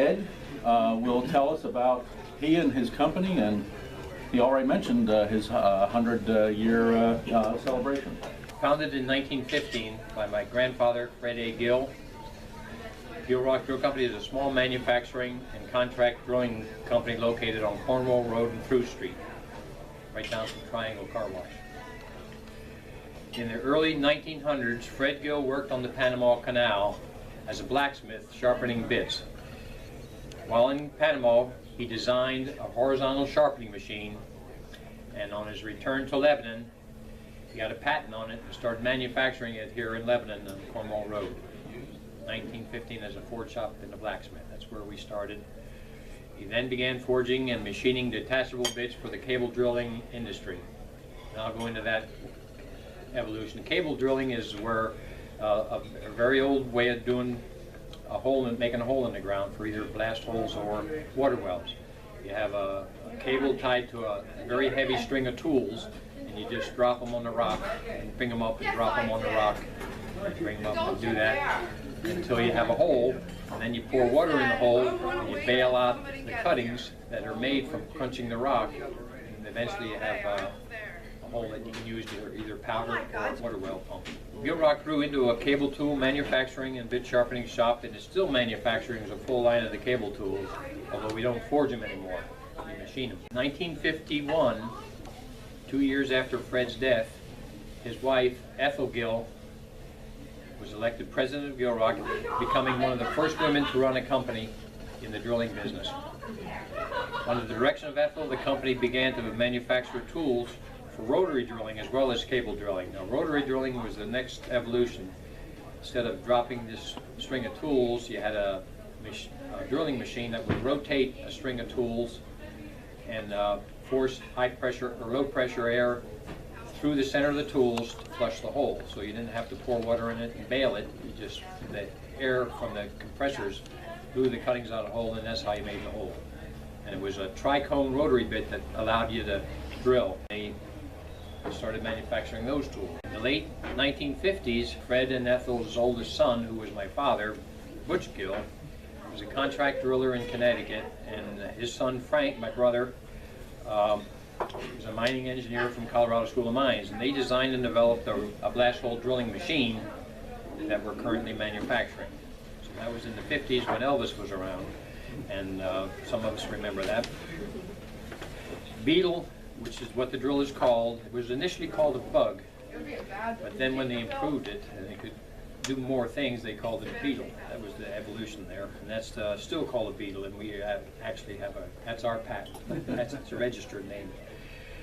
Ed will tell us about he and his company, and he already mentioned his 100-year celebration. Founded in 1915 by my grandfather, Fred A. Gill. Gill Rock Drilling Company is a small manufacturing and contract drilling company located on Cornwall Road and Fruit Street, right down from Triangle Car Wash. In the early 1900s, Fred Gill worked on the Panama Canal as a blacksmith sharpening bits. While in Panama, he designed a horizontal sharpening machine, and on his return to Lebanon, he got a patent on it and started manufacturing it here in Lebanon on Cornwall Road. 1915 as a forge shop in the blacksmith. That's where we started. He then began forging and machining detachable bits for the cable drilling industry. And I'll go into that evolution. Cable drilling is where a very old way of doing a hole and making a hole in the ground for either blast holes or water wells. You have a cable tied to a very heavy string of tools, and you just drop them on the rock and bring them up and drop them on the rock and bring them up and do that until you have a hole, and then you pour water in the hole and you bail out the cuttings that are made from crunching the rock, and eventually you have a hole that you can use for either powder or water well pump. Gill Rock grew into a cable tool manufacturing and bit sharpening shop, and is still manufacturing a full line of the cable tools, although we don't forge them anymore, we machine them. 1951, 2 years after Fred's death, his wife, Ethel Gill, was elected president of Gill Rock, becoming one of the first women to run a company in the drilling business. Under the direction of Ethel, the company began to manufacture tools for rotary drilling as well as cable drilling. Now, rotary drilling was the next evolution. Instead of dropping this string of tools, you had a drilling machine that would rotate a string of tools and force high pressure or low pressure air through the center of the tools to flush the hole. So you didn't have to pour water in it and bail it. You just, the air from the compressors blew the cuttings out of the hole, and that's how you made the hole. And it was a tri-cone rotary bit that allowed you to drill. They started manufacturing those tools. In the late 1950s, Fred and Ethel's oldest son, who was my father, Butch Gill, was a contract driller in Connecticut, and his son Frank, my brother, was a mining engineer from Colorado School of Mines, and they designed and developed a blast hole drilling machine that we're currently manufacturing. So that was in the 50s when Elvis was around, and some of us remember that. Beetle, which is what the drill is called, it was initially called a bug, but then when they improved it and they could do more things, they called it a Beetle. That was the evolution there, and that's still called a Beetle, and we actually have that's our patent. That's a registered name.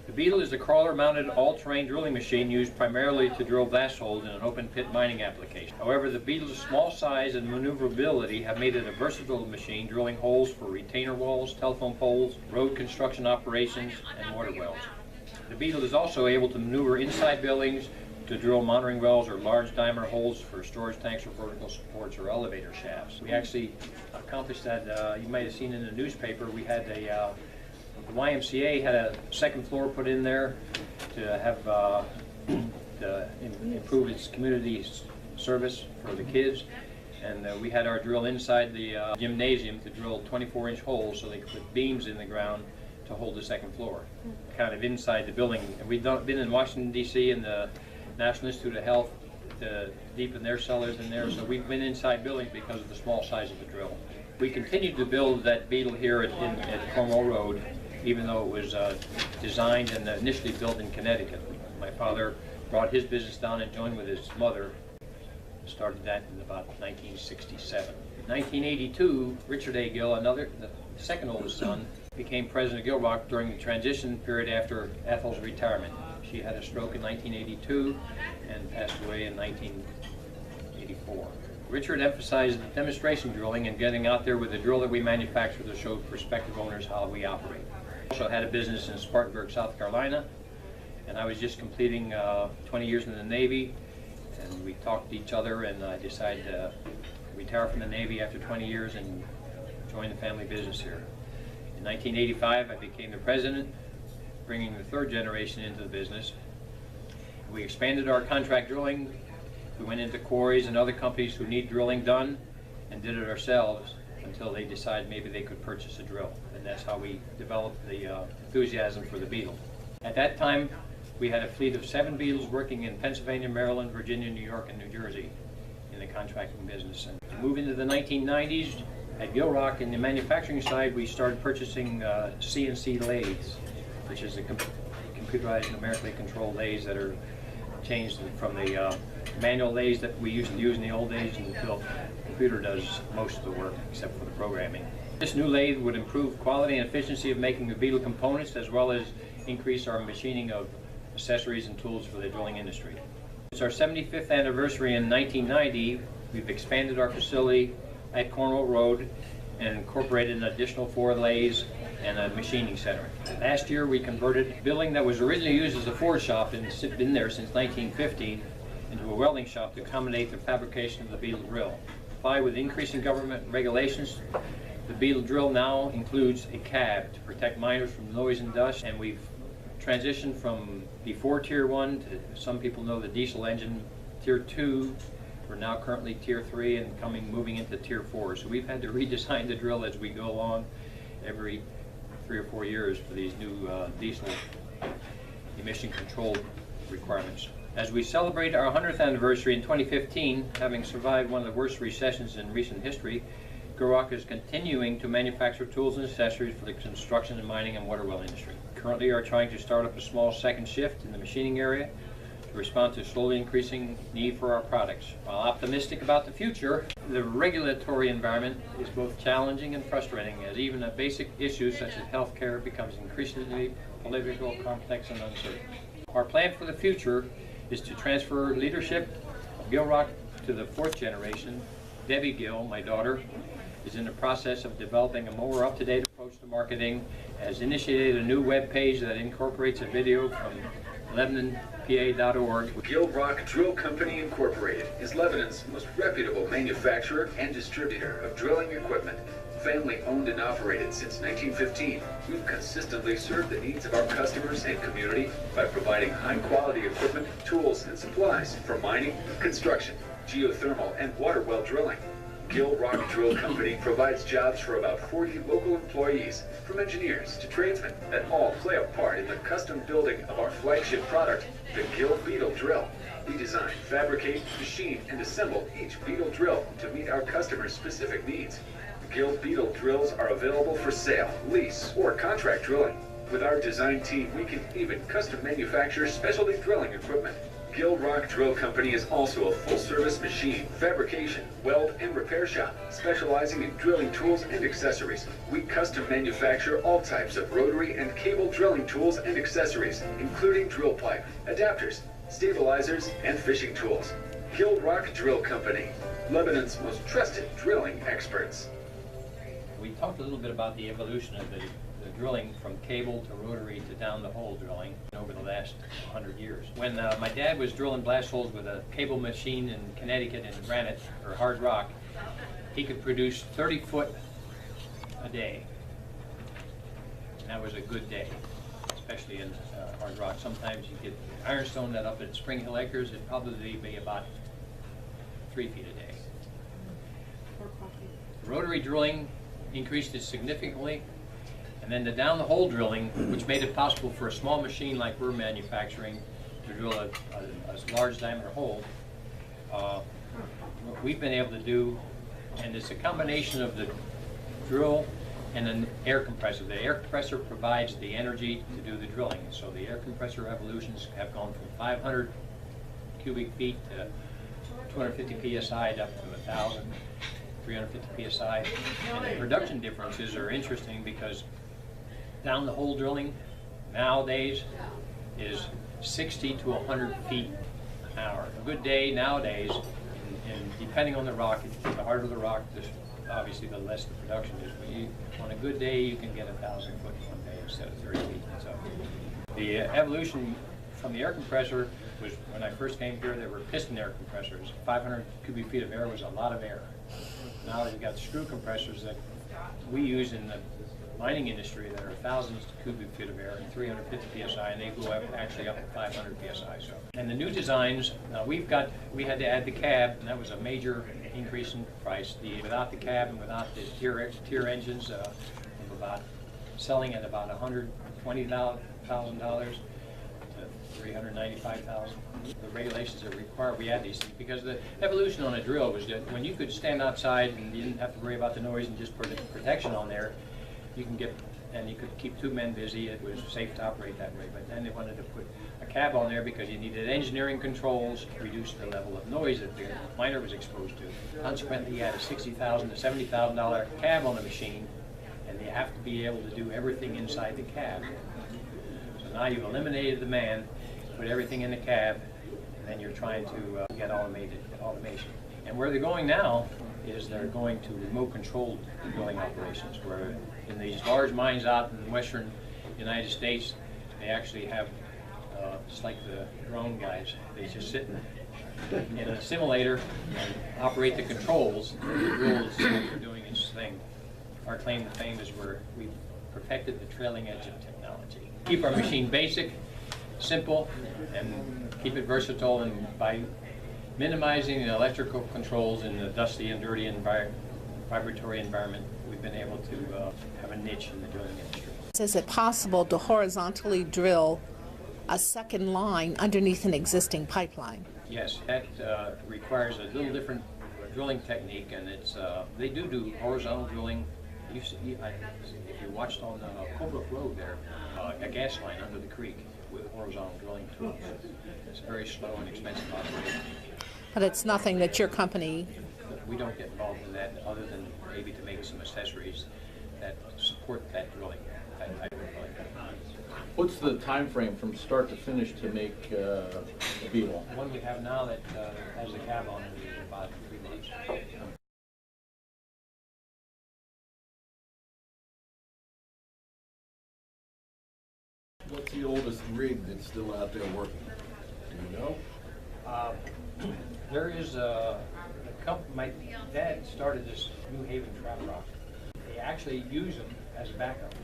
The Beetle is a crawler-mounted all-terrain drilling machine used primarily to drill blast holes in an open-pit mining application. However, the Beetle's small size and maneuverability have made it a versatile machine, drilling holes for retainer walls, telephone poles, road construction operations, and water wells. The Beetle is also able to maneuver inside buildings to drill monitoring wells or large diameter holes for storage tanks or vertical supports or elevator shafts. We actually accomplished that. You might have seen in the newspaper, we had the YMCA had a second floor put in there to have to improve its community service for the kids, and we had our drill inside the gymnasium to drill 24-inch holes so they could put beams in the ground to hold the second floor, kind of inside the building. And we've been in Washington, D.C. and the National Institute of Health to deepen their cellars in there, so we've been inside buildings because of the small size of the drill. We continued to build that Beetle here at Cornwall Road, even though it was designed and initially built in Connecticut. My father brought his business down and joined with his mother. Started that in about 1967. In 1982, Richard A. Gill, the second oldest son, became president of Gill Rock during the transition period after Ethel's retirement. She had a stroke in 1982 and passed away in 1984. Richard emphasized demonstration drilling and getting out there with the drill that we manufacture to show prospective owners how we operate. Also had a business in Spartanburg, South Carolina, and I was just completing 20 years in the Navy, and we talked to each other, and I decided to retire from the Navy after 20 years and join the family business here. In 1985, I became the president, bringing the third generation into the business. We expanded our contract drilling. We went into quarries and other companies who need drilling done and did it ourselves. until they decided maybe they could purchase a drill. And that's how we developed the enthusiasm for the Beetle. At that time, we had a fleet of 7 Beetles working in Pennsylvania, Maryland, Virginia, New York, and New Jersey in the contracting business. And to move into the 1990s, at Gill Rock, in the manufacturing side, we started purchasing Cnc Lathes, which is a computerized, numerically controlled lathes that are changed from the manual lathes that we used to use in the old days until the computer does most of the work except for the programming. This new lathe would improve quality and efficiency of making the Beetle components, as well as increase our machining of accessories and tools for the drilling industry. It's our 75th anniversary in 1990. We've expanded our facility at Cornwall Road and incorporated an additional 4 lathes and a machining center. Last year we converted a building that was originally used as a forge shop and been there since 1950 into a welding shop to accommodate the fabrication of the Beetle drill. Comply with increasing government regulations, the Beetle drill now includes a cab to protect miners from noise and dust, and we've transitioned from before Tier 1 to, some people know, the diesel engine, Tier 2. We're now currently Tier 3 and moving into Tier 4. So we've had to redesign the drill as we go along every 3 or 4 years for these new diesel emission control requirements. As we celebrate our 100th anniversary in 2015, having survived one of the worst recessions in recent history, Gill Rock is continuing to manufacture tools and accessories for the construction and mining and water well industry. Currently, we are trying to start up a small second shift in the machining area to respond to slowly increasing need for our products. While optimistic about the future, the regulatory environment is both challenging and frustrating, as even a basic issue such as healthcare becomes increasingly political, complex, and uncertain. Our plan for the future is to transfer leadership of Gill Rock to the 4th generation. Debbie Gill, my daughter, is in the process of developing a more up-to-date approach to marketing, has initiated a new web page that incorporates a video from Lebanon PA.org. Gill Rock Drill Company Incorporated is Lebanon's most reputable manufacturer and distributor of drilling equipment. Family owned and operated since 1915, we've consistently served the needs of our customers and community by providing high-quality equipment, tools, and supplies for mining, construction, geothermal, and water well drilling. Gill Rock Drill Company provides jobs for about 40 local employees, from engineers to tradesmen, that all play a part in the custom building of our flagship product, the Gill Beetle drill. We design, fabricate, machine, and assemble each Beetle drill to meet our customers' specific needs. Gill Beetle drills are available for sale, lease, or contract drilling. With our design team, we can even custom manufacture specialty drilling equipment. Gill Rock Drill Company is also a full-service machine, fabrication, weld, and repair shop, specializing in drilling tools and accessories. We custom manufacture all types of rotary and cable drilling tools and accessories, including drill pipe, adapters, stabilizers, and fishing tools. Gill Rock Drill Company, Lebanon's most trusted drilling experts. We talked a little bit about the evolution of the drilling from cable to rotary to down the hole drilling over the last 100 years. When my dad was drilling blast holes with a cable machine in Connecticut in granite or hard rock, he could produce 30 foot a day. And that was a good day, especially in hard rock. Sometimes you get ironstone that up at Spring Hill Acres, it'd probably be about 3 feet a day. Rotary drilling increased it significantly. And then the down the hole drilling, which made it possible for a small machine like we're manufacturing to drill a large diameter hole, what we've been able to do, and it's a combination of the drill and an air compressor. The air compressor provides the energy to do the drilling. So the air compressor evolutions have gone from 500 cubic feet to 250 psi up to 1,000, 350 psi. And the production differences are interesting because down the hole drilling nowadays is 60 to 100 feet an hour. A good day nowadays, and depending on the rock, the harder the rock, obviously the less the production is. But on a good day, you can get 1,000 foot one day instead of 30 feet. So the evolution from the air compressor was, when I first came here, there were piston air compressors. 500 cubic feet of air was a lot of air. Now you've got screw compressors that we use in the mining industry that are thousands of cubic feet of air and 350 psi, and they go up, actually up to 500 psi. So, and the new designs, we had to add the cab, and that was a major increase in price. Without the cab and without the tier engines, of about selling at about $120,000 to $395,000. The regulations that require we add these things because the evolution on a drill was that when you could stand outside and you didn't have to worry about the noise and just put protection on there, you can get, and you could keep two men busy. It was safe to operate that way. But then they wanted to put a cab on there because you needed engineering controls to reduce the level of noise that the miner was exposed to. Consequently, you had a $60,000 to $70,000 cab on the machine, and you have to be able to do everything inside the cab. So now you've eliminated the man, put everything in the cab, and then you're trying to get automation. And where they're going now is they're going to remote controlled drilling operations, where in these large mines out in the western United States, they actually have, just like the drone guys, they just sit in a simulator and operate the controls. The drill is doing its thing. Our claim to fame is where we've perfected the trailing edge of technology. Keep our machine basic, simple, and keep it versatile, and by minimizing the electrical controls in the dusty and dirty vibratory environment, we've been able to have a niche in the drilling industry. Is it possible to horizontally drill a second line underneath an existing pipeline? Yes, that requires a little different drilling technique, and it's they do horizontal drilling. If you watched on Colebrook Road there, a gas line under the creek with horizontal drilling tools. It's very slow and expensive operation. But it's nothing that your company... We don't get involved in that other than maybe to make some accessories that support that drilling, that type of drilling. What's the time frame from start to finish to make the Beetle? The one we have now that has the cab on it is about 3 months. What's the oldest rig that's still out there working? Do you know? There is a company, my dad started this New Haven trap rock. They actually use them as a backup.